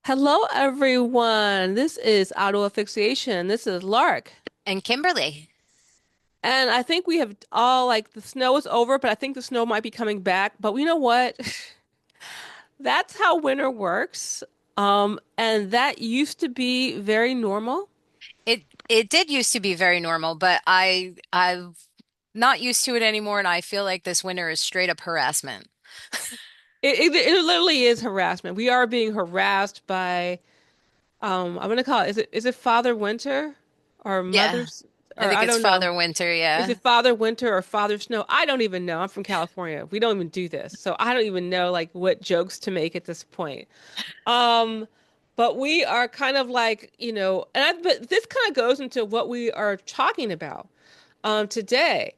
Hello, everyone. This is Auto Asphyxiation. This is Lark. And Kimberly. And I think we have all, like, the snow is over, but I think the snow might be coming back. But you know what? That's how winter works. And that used to be very normal. It did used to be very normal, but I've not used to it anymore, and I feel like this winter is straight up harassment. It literally is harassment. We are being harassed by, I'm gonna call it, is it Father Winter or Yeah, Mother's, I or think I it's don't know. Father Winter, Is yeah. it Father Winter or Father Snow? I don't even know. I'm from California. We don't even do this. So I don't even know like what jokes to make at this point. Um, but we are kind of like, but this kind of goes into what we are talking about today.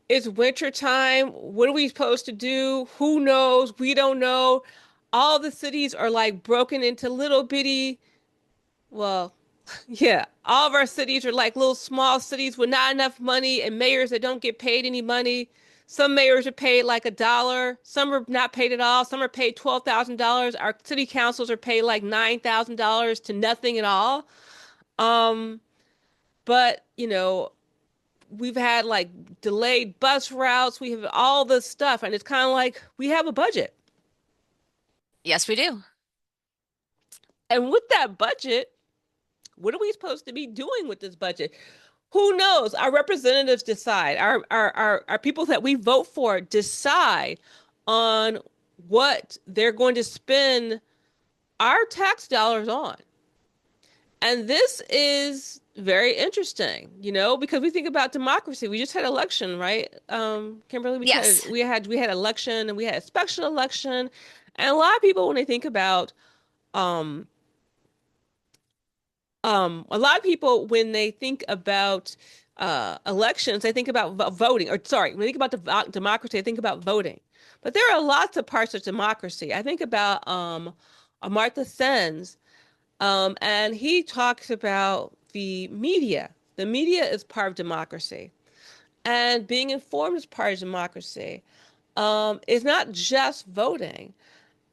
It's winter time. What are we supposed to do? Who knows? We don't know. All the cities are like broken into little bitty, well, yeah, all of our cities are like little small cities with not enough money and mayors that don't get paid any money. Some mayors are paid like $1. Some are not paid at all. Some are paid $12,000. Our city councils are paid like $9,000 to nothing at all. Um, but we've had like delayed bus routes. We have all this stuff, and it's kind of like we have a budget. Yes, we do. And with that budget, what are we supposed to be doing with this budget? Who knows? Our representatives decide. Our people that we vote for decide on what they're going to spend our tax dollars on. And this is very interesting, because we think about democracy. We just had election, right? Kimberly, Yes. we had election and we had a special election. And a lot of people when they think about um a lot of people, when they think about elections, they think about voting, or sorry, when they think about democracy, they think about voting. But there are lots of parts of democracy. I think about Martha Sens, and he talks about the media. The media is part of democracy, and being informed is part of democracy. It's not just voting.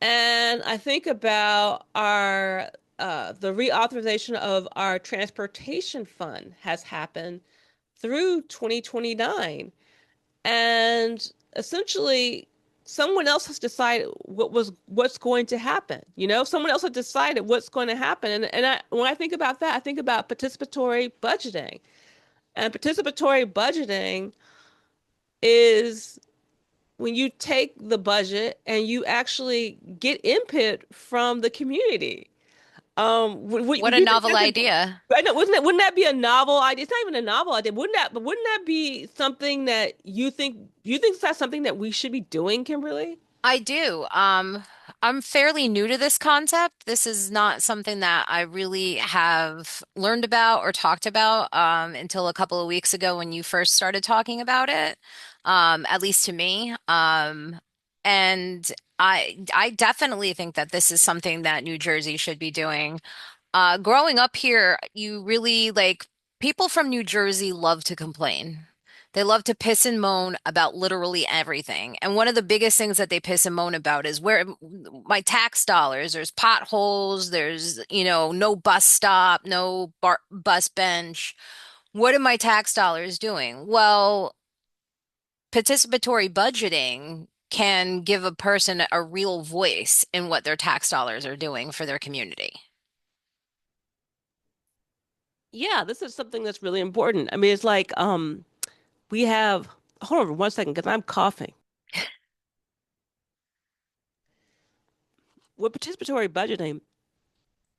And I think about our the reauthorization of our transportation fund has happened through 2029. And essentially someone else has decided what's going to happen. Someone else has decided what's going to happen. When I think about that, I think about participatory budgeting. And participatory budgeting is when you take the budget and you actually get input from the community. What Would a you think novel that's a, idea. I know, wouldn't that be a novel idea? It's not even a novel idea. Wouldn't that be something that you think that's something that we should be doing, Kimberly? I do. I'm fairly new to this concept. This is not something that I really have learned about or talked about until a couple of weeks ago when you first started talking about it, at least to me. And I definitely think that this is something that New Jersey should be doing. Growing up here, you really like people from New Jersey love to complain. They love to piss and moan about literally everything. And one of the biggest things that they piss and moan about is where my tax dollars, there's potholes, there's, no bus stop, no bus bench. What are my tax dollars doing? Well, participatory budgeting can give a person a real voice in what their tax dollars are doing for their community. Yeah, this is something that's really important. I mean, it's like we have hold on for 1 second because I'm coughing. With participatory budgeting,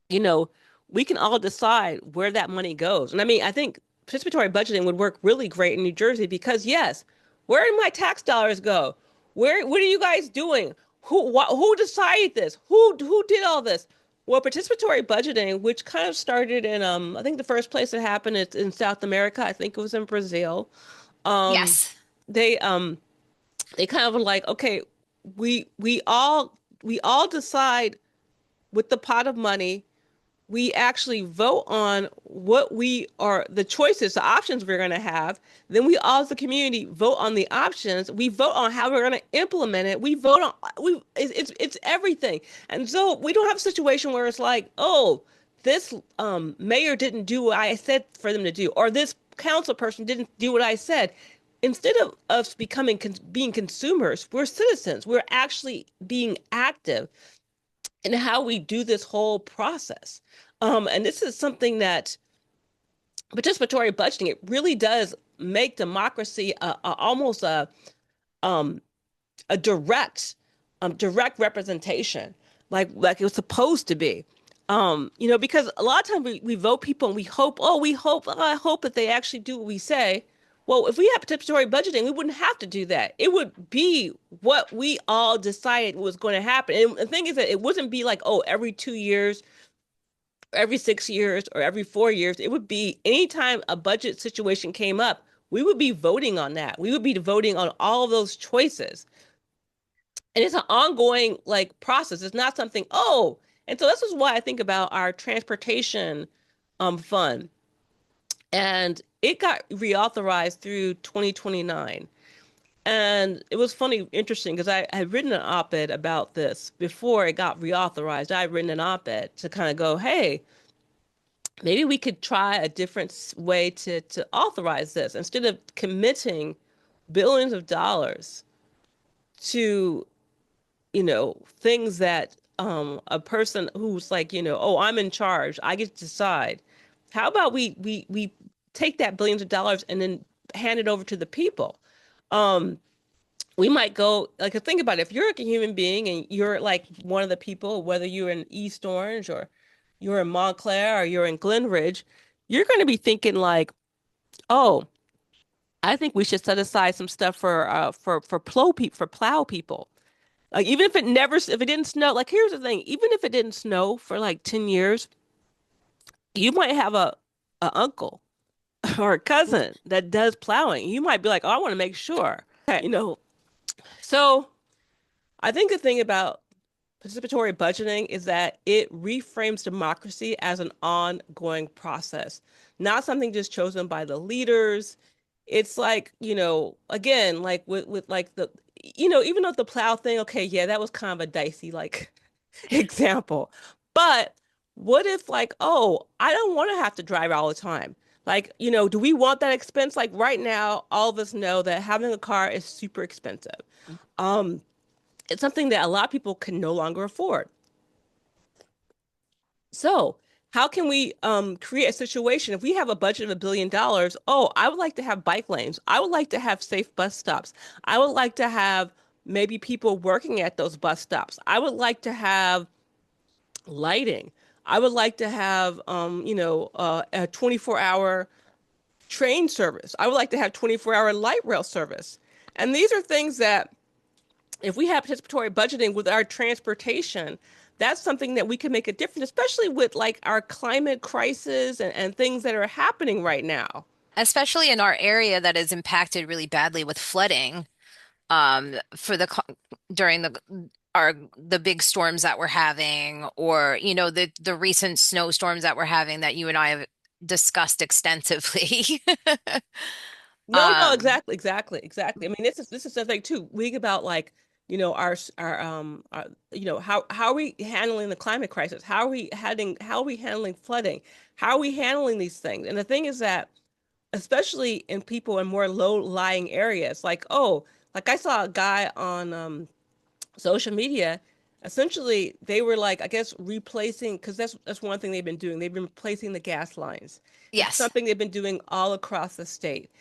you know, we can all decide where that money goes. And I mean, I think participatory budgeting would work really great in New Jersey because yes, where did my tax dollars go? What are you guys doing? Who decided this? Who did all this? Well, participatory budgeting, which kind of started in I think the first place it happened is in South America. I think it was in Brazil. Um Yes. they they kind of were like, okay, we all decide with the pot of money we actually vote on what we are, the choices, the options we're going to have. Then we all, as a community, vote on the options. We vote on how we're going to implement it. We vote on it's everything. And so we don't have a situation where it's like, oh, this mayor didn't do what I said for them to do, or this council person didn't do what I said. Instead of us becoming being consumers, we're citizens. We're actually being active in how we do this whole process. And this is something that participatory budgeting, it really does make democracy almost um, a direct representation, like it was supposed to be. Because a lot of times we vote people and we hope, I hope that they actually do what we say. Well, if we had participatory budgeting, we wouldn't have to do that. It would be what we all decided was going to happen. And the thing is that it wouldn't be like, oh, every 2 years, every 6 years, or every 4 years. It would be anytime a budget situation came up, we would be voting on that. We would be voting on all of those choices. And it's an ongoing like process. It's not something, oh, and so this is why I think about our transportation fund. And it got reauthorized through 2029. And it was funny, interesting, because I had written an op-ed about this before it got reauthorized. I had written an op-ed to kind of go, hey, maybe we could try a different way to authorize this instead of committing billions of dollars to things that a person who's like, oh, I'm in charge, I get to decide. How about we take that billions of dollars and then hand it over to the people? Um, we might go like think about it. If you're a human being and you're like one of the people, whether you're in East Orange or you're in Montclair or you're in Glen Ridge, you're going to be thinking like, oh, I think we should set aside some stuff for plow people. Like even if it didn't snow, like here's the thing, even if it didn't snow for like 10 years, you might have a uncle or a cousin that does plowing. You might be like, oh, I want to make sure. So I think the thing about participatory budgeting is that it reframes democracy as an ongoing process, not something just chosen by the leaders. It's like, again, like with like even though the plow thing, okay, yeah, that was kind of a dicey like example. But what if like, oh, I don't want to have to drive all the time? Like, do we want that expense? Like right now, all of us know that having a car is super expensive. Um, it's something that a lot of people can no longer afford. So, how can we create a situation if we have a budget of $1 billion? Oh, I would like to have bike lanes. I would like to have safe bus stops. I would like to have maybe people working at those bus stops. I would like to have lighting. I would like to have a 24-hour train service. I would like to have 24-hour light rail service. And these are things that if we have participatory budgeting with our transportation, that's something that we can make a difference, especially with like our climate crisis and things that are happening right now. Especially in our area that is impacted really badly with flooding, for during the big storms that we're having, or the recent snowstorms that we're having that you and I have discussed extensively. No, no, Um, exactly. I mean, this is the thing too. We think about like, how are we handling the climate crisis? How are we handling flooding? How are we handling these things? And the thing is that especially in people in more low-lying areas, like, oh, like I saw a guy on social media. Essentially, they were like, I guess, replacing, because that's one thing they've been doing. They've been replacing the gas lines. It's yes. something they've been doing all across the state.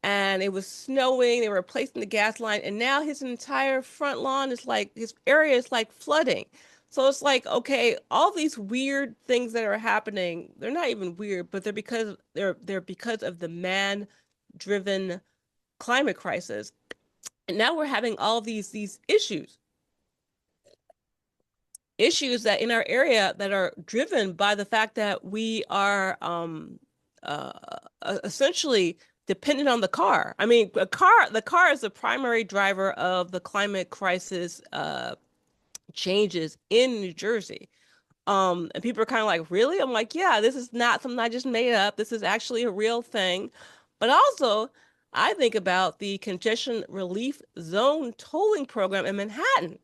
And it was snowing, they were replacing the gas line, and now his entire front lawn is like, his area is like flooding. So it's like, okay, all these weird things that are happening, they're not even weird, but they're because of the man-driven climate crisis. And now we're having all these issues that in our area that are driven by the fact that we are uh, essentially dependent on the car. I mean, the car is the primary driver of the climate crisis changes in New Jersey. And people are kind of like, really? I'm like, yeah, this is not something I just made up. This is actually a real thing. But also, I think about the congestion relief zone tolling program in Manhattan,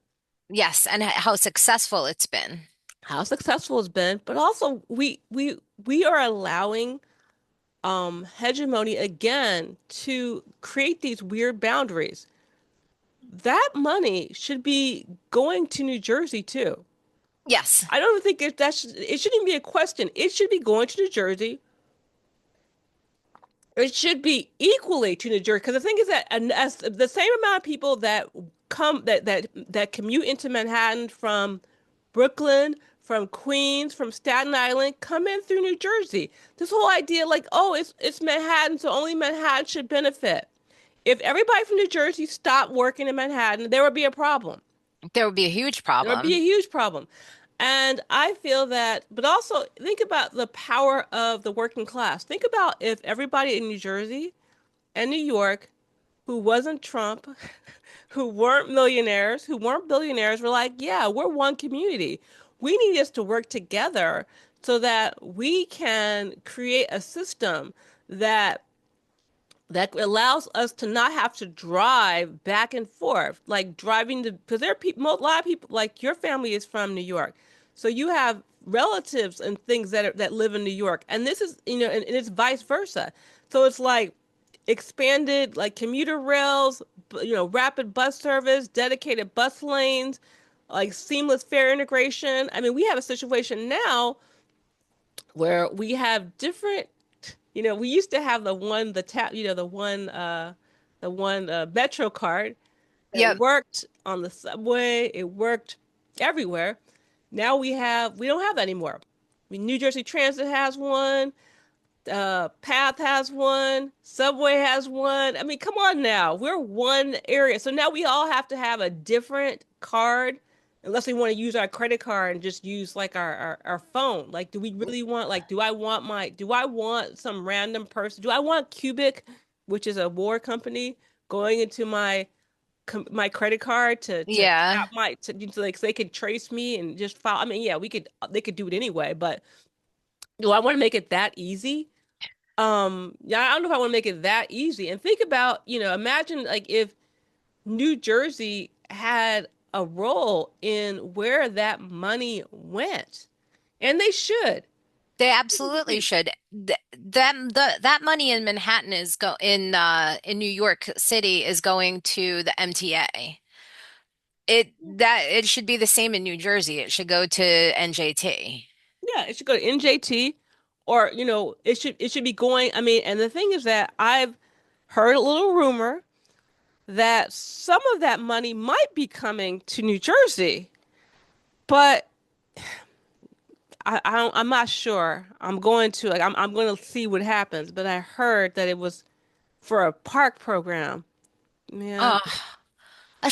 Yes, and how successful it's been. how successful it's been. But also, we are allowing hegemony again to create these weird boundaries. That money should be going to New Jersey too. Yes. I don't think it shouldn't be a question. It should be going to New Jersey. It should be equally to New Jersey because the thing is that as the same amount of people that that commute into Manhattan from Brooklyn, from Queens, from Staten Island, come in through New Jersey. This whole idea, like, oh, it's Manhattan, so only Manhattan should benefit. If everybody from New Jersey stopped working in Manhattan, there would be a problem. There would be a huge There would be a problem. huge problem. And I feel that, but also think about the power of the working class. Think about if everybody in New Jersey and New York who wasn't Trump, who weren't millionaires, who weren't billionaires, were like, yeah, we're one community. We need us to work together so that we can create a system that that allows us to not have to drive back and forth, like driving the, because there are people, a lot of people, like your family is from New York, so you have relatives and things that live in New York, and this is, and it's vice versa. So it's like expanded, like commuter rails, rapid bus service, dedicated bus lanes, like seamless fare integration. I mean, we have a situation now where we have different, we used to have the tap, the one Metro card that Yep. worked on the subway, it worked everywhere. Now we don't have that anymore. I mean, New Jersey Transit has one, Path has one, Subway has one. I mean, come on now. We're one area. So now we all have to have a different card unless we want to use our credit card and just use like our phone. Like, do we really want, like, do I want some random person? Do I want Cubic, which is a war company, going into my credit card to Yeah. tap to like so they could trace me and just file? I mean, yeah, they could do it anyway, but do I want to make it that easy? Yeah, I don't know if I want to make it that easy. And think about, imagine like if New Jersey had a role in where that money went. And they should. They absolutely should. That money in Manhattan is go in New York City is going to the MTA. It should be the same in New Jersey. It should go to NJT. Yeah, it should go to NJT or, it should be going. I mean, and the thing is that I've heard a little rumor that some of that money might be coming to New Jersey, but I'm not sure. I'm going to see what happens, but I heard that it was for a park program. Yeah. Oh,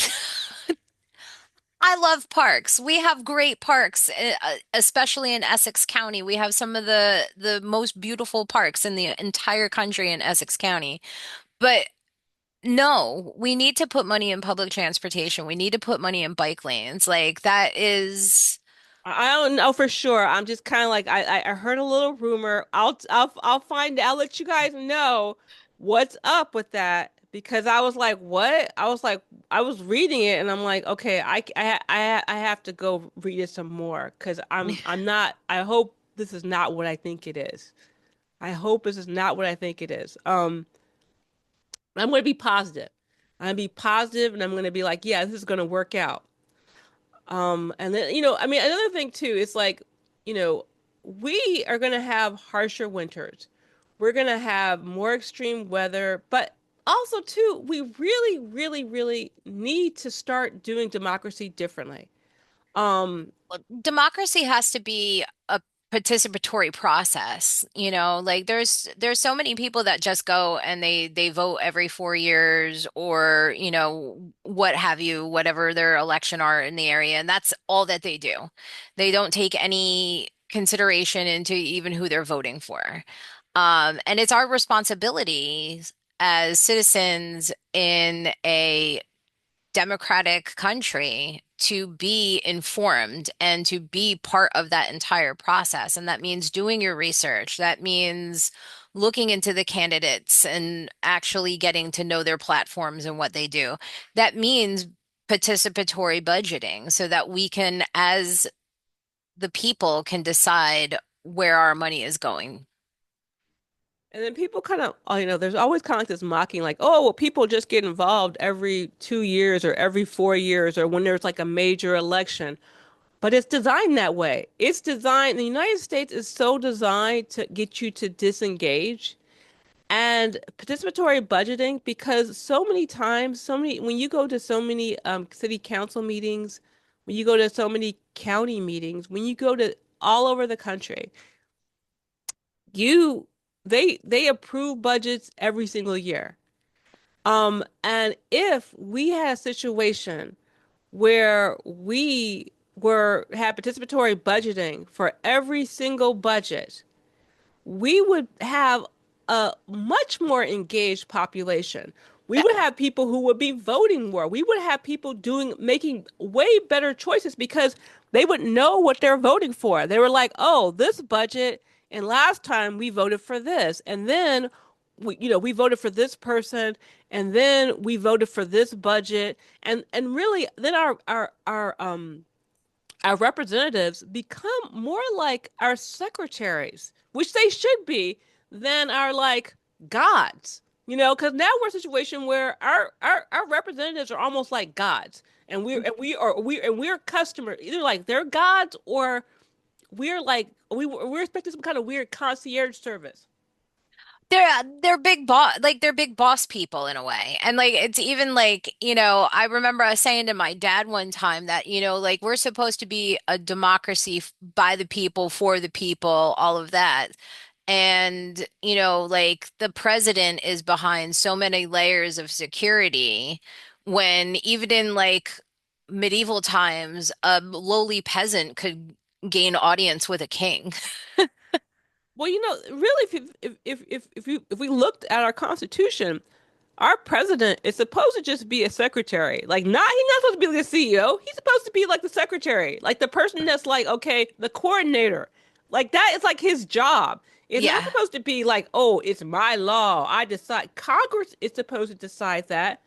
I love parks. We have great parks, especially in Essex County. We have some of the most beautiful parks in the entire country in Essex County. But no, we need to put money in public transportation. We need to put money in bike lanes. Like that is, I don't know for sure. I'm just kind of like I heard a little rumor. I'll find I'll let you guys know what's up with that because I was like, what? I was like, I was reading it and I'm like, okay, I have to go read it some more because I'm not. I hope this is not what I think it is. I hope this is not what I think it is. I'm going to be positive. I'm going to be positive and I'm going to be like, yeah, this is going to work out. And then, I mean, another thing too is like, you know, we are going to have harsher winters. We're going to have more extreme weather, but also too, we really, really, really need to start doing democracy differently. Um, democracy has to be a participatory process, like there's so many people that just go and they vote every 4 years or what have you, whatever their election are in the area, and that's all that they do. They don't take any consideration into even who they're voting for. And it's our responsibility as citizens in a democratic country to be informed and to be part of that entire process. And that means doing your research. That means looking into the candidates and actually getting to know their platforms and what they do. That means participatory budgeting so that we can, as the people, can decide where our money is going. And then people kind of, there's always kind of like this mocking, like, oh, well, people just get involved every 2 years or every 4 years or when there's like a major election. But it's designed that way. It's designed, the United States is so designed to get you to disengage. And participatory budgeting, because so many times, when you go to so many city council meetings, when you go to so many county meetings, when you go to all over the country, you they approve budgets every single year. And if we had a situation where we were had participatory budgeting for every single budget, we would have a much more engaged population. We would have people who would be voting more. We would have people making way better choices because they would know what they're voting for. They were like, "Oh, this budget, and last time we voted for this, and then we voted for this person, and then we voted for this budget, and really, then our representatives become more like our secretaries, which they should be, than our like gods. Because now we're in a situation where our representatives are almost like gods, and we're customers. Either like they're gods or we're expecting some kind of weird concierge service. They're big boss, like they're big boss people in a way. And like it's even like, I remember I was saying to my dad one time that, like we're supposed to be a democracy by the people, for the people, all of that. And, like the president is behind so many layers of security when even in like medieval times, a lowly peasant could gain audience with a king. Well, really, if we looked at our Constitution, our president is supposed to just be a secretary. Like, he's not supposed to be like the CEO. He's supposed to be like the secretary, like the person that's like, okay, the coordinator. Like that is like his job. It's not Yeah. supposed to be like, oh, it's my law. I decide. Congress is supposed to decide that.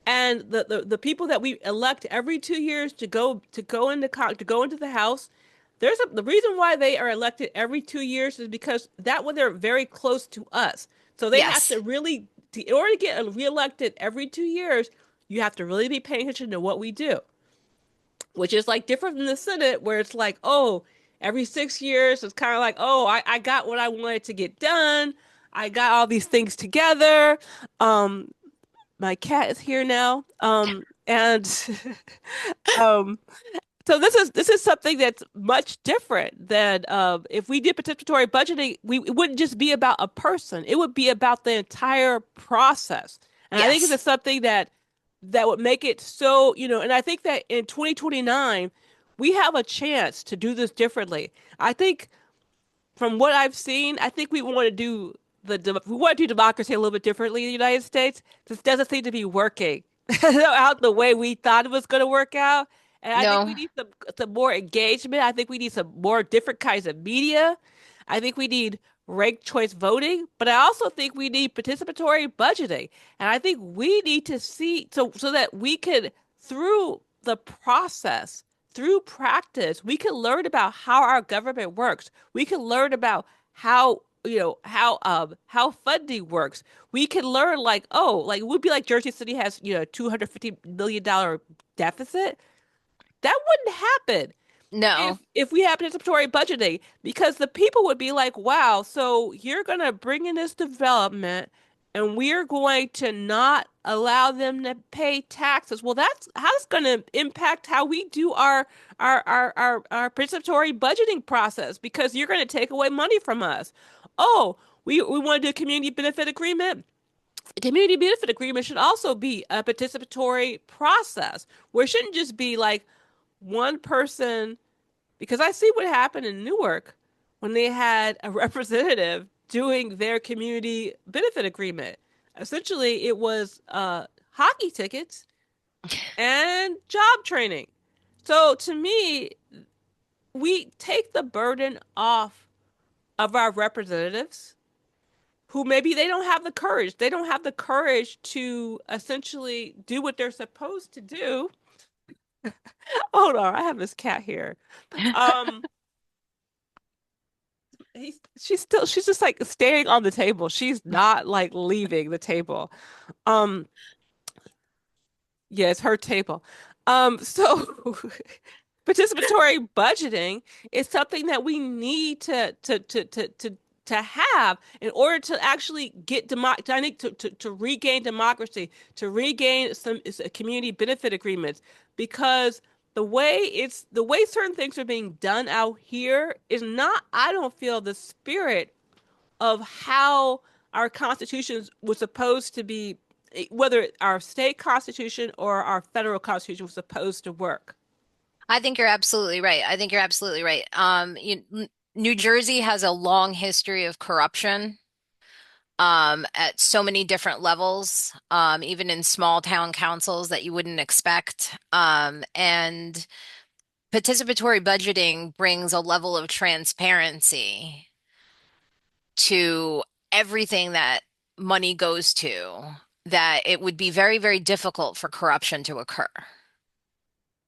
And the people that we elect every 2 years to go into the House, the reason why they are elected every 2 years is because that way they're very close to us. So they have Yes. to really, in order to get reelected every 2 years, you have to really be paying attention to what we do, which is like different from the Senate, where it's like, oh, every 6 years, it's kind of like, oh, I got what I wanted to get done. I got all these things together. Um, my cat is here now. And um, so this is something that's much different than if we did participatory budgeting, it wouldn't just be about a person. It would be about the entire process. And I think Yes. it's something that would make it so, and I think that in 2029, we have a chance to do this differently. I think from what I've seen, I think we want to do democracy a little bit differently in the United States. This doesn't seem to be working out the way we thought it was going to work out. And I think we No. need some more engagement. I think we need some more different kinds of media. I think we need ranked choice voting, but I also think we need participatory budgeting. And I think we need to see so that we can through the process through practice, we can learn about how our government works. We can learn about how funding works. We can learn like, oh, like it would be like Jersey City has, $250 million deficit. That wouldn't happen No. if we had participatory budgeting because the people would be like, wow, so you're gonna bring in this development and we're going to not allow them to pay taxes. Well, that's gonna impact how we do our participatory budgeting process because you're gonna take away money from us. Oh, we want to do a community benefit agreement. A community benefit agreement should also be a participatory process where it shouldn't just be like one person because I see what happened in Newark when they had a representative doing their community benefit agreement. Essentially, it was hockey tickets and job training. So to me, we take the burden off of our representatives who maybe they don't have the courage. They don't have the courage to essentially do what they're supposed to do. Hold on, I have this cat here. Um, she's just like staying on the table. She's not like leaving the table. Um, yeah, it's her table. So participatory budgeting is something that we need to have in order to actually get I think to regain democracy, to regain some community benefit agreements, because the way certain things are being done out here is not, I don't feel, the spirit of how our constitutions was supposed to be, whether our state constitution or our federal constitution was supposed to work. I think you're absolutely right. I think you're absolutely right. New Jersey has a long history of corruption, at so many different levels, even in small town councils that you wouldn't expect. And participatory budgeting brings a level of transparency to everything that money goes to, that it would be very, very difficult for corruption to occur.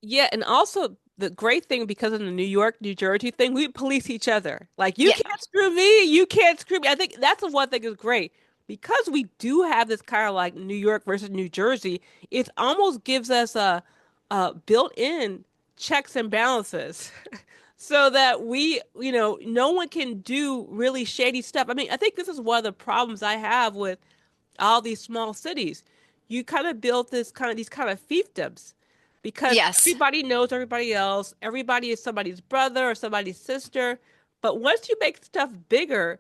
Yeah, and also the great thing, because of the New York, New Jersey thing, we police each other. Like, you Yeah. can't screw me, you can't screw me. I think that's the one thing is great. Because we do have this kind of like New York versus New Jersey, it almost gives us a built-in checks and balances. So that no one can do really shady stuff. I mean, I think this is one of the problems I have with all these small cities. You kind of build these kind of fiefdoms because Yes. everybody knows everybody else. Everybody is somebody's brother or somebody's sister. But once you make stuff bigger,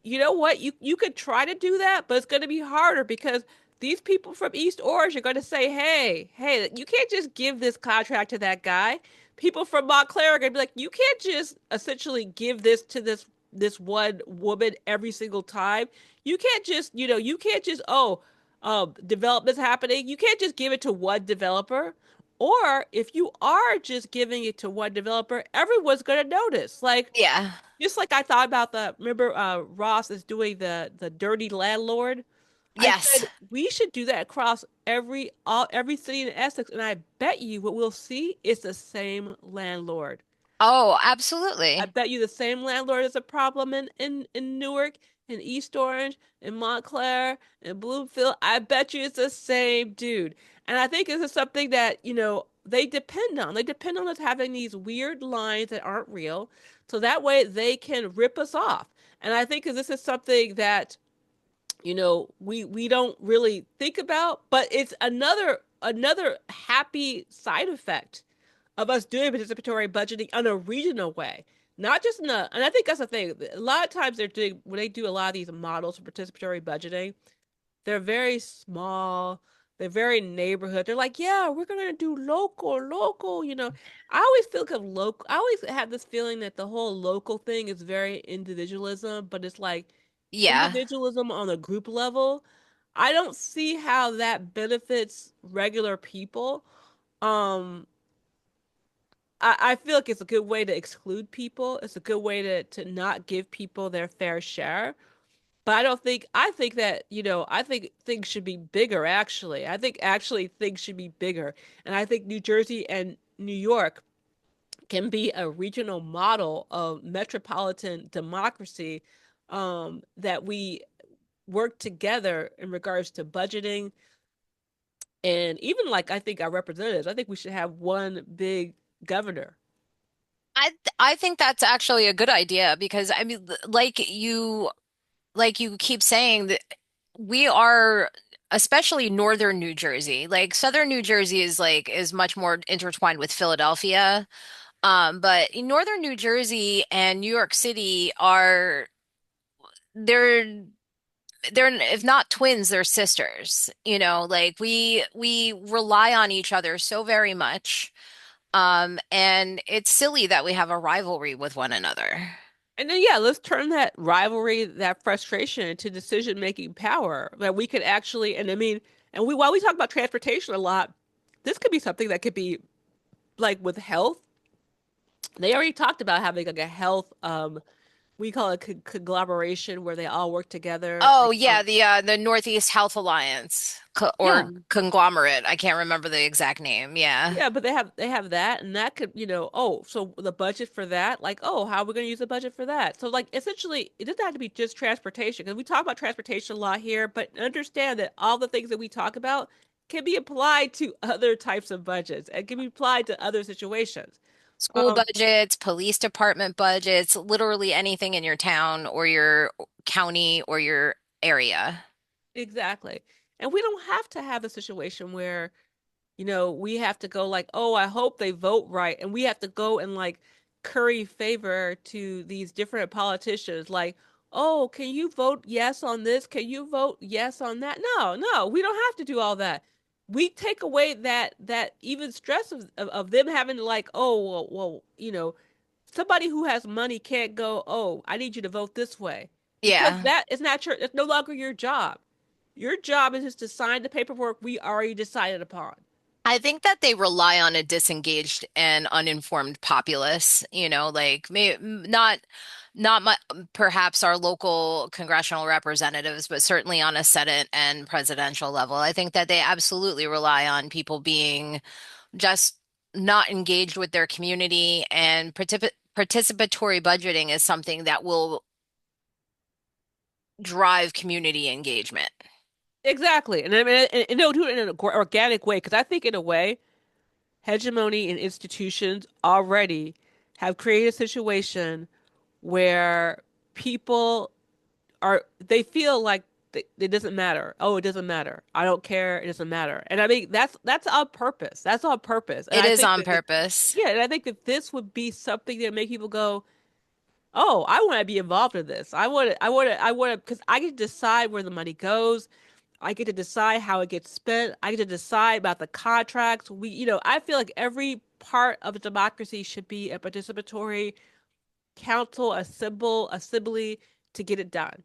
you know what? You could try to do that, but it's going to be harder because these people from East Orange are going to say, "Hey, you can't just give this contract to that guy." People from Montclair are going to be like, "You can't just essentially give this to this one woman every single time. You can't just, you can't just development's happening. You can't just give it to one developer." Or if you are just giving it to one developer, everyone's going to notice. Like, Yeah. just like I thought about remember Ross is doing the dirty landlord. I Yes. said we should do that across every city in Essex, and I bet you what we'll see is the same landlord. Oh, I absolutely. bet you the same landlord is a problem in Newark, in East Orange, in Montclair, in Bloomfield. I bet you it's the same dude. And I think this is something that, they depend on. They depend on us having these weird lines that aren't real. So that way they can rip us off. And I think this is something that, we don't really think about, but it's another happy side effect of us doing participatory budgeting in a regional way. Not just and I think that's the thing. A lot of times when they do a lot of these models for participatory budgeting, they're very small. They're very neighborhood. They're like, yeah, we're gonna do local. I always feel like local. I always have this feeling that the whole local thing is very individualism, but it's like Yeah. individualism on a group level. I don't see how that benefits regular people. Um, I feel like it's a good way to exclude people. It's a good way to not give people their fair share. But I think that, I think things should be bigger, actually. I think actually things should be bigger. And I think New Jersey and New York can be a regional model of metropolitan democracy, that we work together in regards to budgeting. And even like, I think our representatives, I think we should have one big governor. I think that's actually a good idea because I mean, like you keep saying that we are, especially northern New Jersey. Like southern New Jersey is much more intertwined with Philadelphia. But in northern New Jersey and New York City are, they're they're, if not twins, they're sisters. Like we rely on each other so very much. And it's silly that we have a rivalry with one another. And then, yeah, let's turn that rivalry, that frustration into decision-making power that we could actually, and I mean, while we talk about transportation a lot, this could be something that could be like with health, they already talked about having like a health we call it conglomeration where they all work together. Oh Like yeah, the Northeast Health Alliance co yeah. or conglomerate. I can't remember the exact name. Yeah. Yeah, but they have that, and that could, oh, so the budget for that, like, oh, how are we going to use the budget for that? So like essentially it doesn't have to be just transportation, because we talk about transportation a lot here, but understand that all the things that we talk about can be applied to other types of budgets and can be applied to other situations. School Um, budgets, police department budgets, literally anything in your town or your county or your area. exactly. And we don't have to have a situation where we have to go like, oh, I hope they vote right. And we have to go and like curry favor to these different politicians. Like, oh, can you vote yes on this? Can you vote yes on that? No, no, we don't have to do all that. We take away that even stress of them having to like, oh, well, somebody who has money can't go, oh, I need you to vote this way. Because Yeah. that is not your, it's no longer your job. Your job is just to sign the paperwork we already decided upon. I think that they rely on a disengaged and uninformed populace, like not my, perhaps our local congressional representatives, but certainly on a Senate and presidential level. I think that they absolutely rely on people being just not engaged with their community, and participatory budgeting is something that will drive community engagement. Exactly. And I mean, and they'll do it in an organic way, because I think in a way, hegemony and institutions already have created a situation where people they feel like it doesn't matter. Oh, it doesn't matter. I don't care. It doesn't matter. And I mean, that's on purpose. That's on purpose. And It I is think on that purpose. yeah, and I think that this would be something that make people go, oh, I want to be involved in this. Because I get to decide where the money goes. I get to decide how it gets spent. I get to decide about the contracts. I feel like every part of a democracy should be a participatory council, assembly to get it done.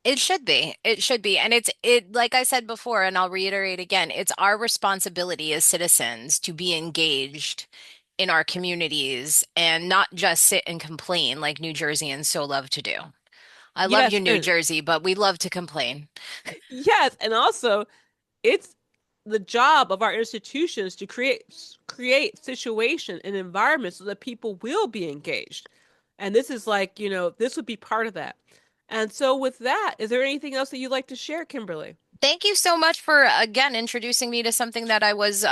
It should be. It should be. And it like I said before, and I'll reiterate again, it's our responsibility as citizens to be engaged in our communities and not just sit and complain like New Jerseyans so love to do. I love Yes, you, New and Jersey, but we love to complain. yes, and also it's the job of our institutions to create situation and environments so that people will be engaged. And this is like, this would be part of that. And so with that, is there anything else that you'd like to share, Kimberly? Thank you so much for again introducing me to something that I was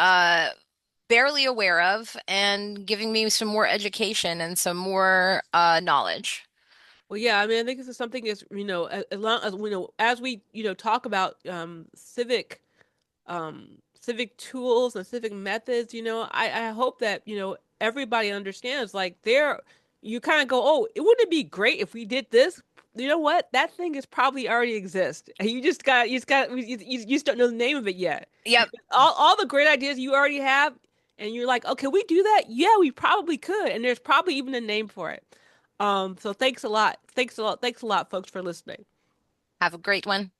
barely aware of and giving me some more education and some more knowledge. Well, yeah, I mean, I think this is something is, as long as as we, talk about civic tools and civic methods, I hope that, everybody understands like you kind of go, oh, it wouldn't it be great if we did this? You know what? That thing is probably already exist. And you just don't know the name of it yet. Yep. Because all the great ideas you already have, and you're like, okay, we do that? Yeah, we probably could. And there's probably even a name for it. So thanks a lot. Thanks a lot. Thanks a lot, folks, for listening. Have a great one.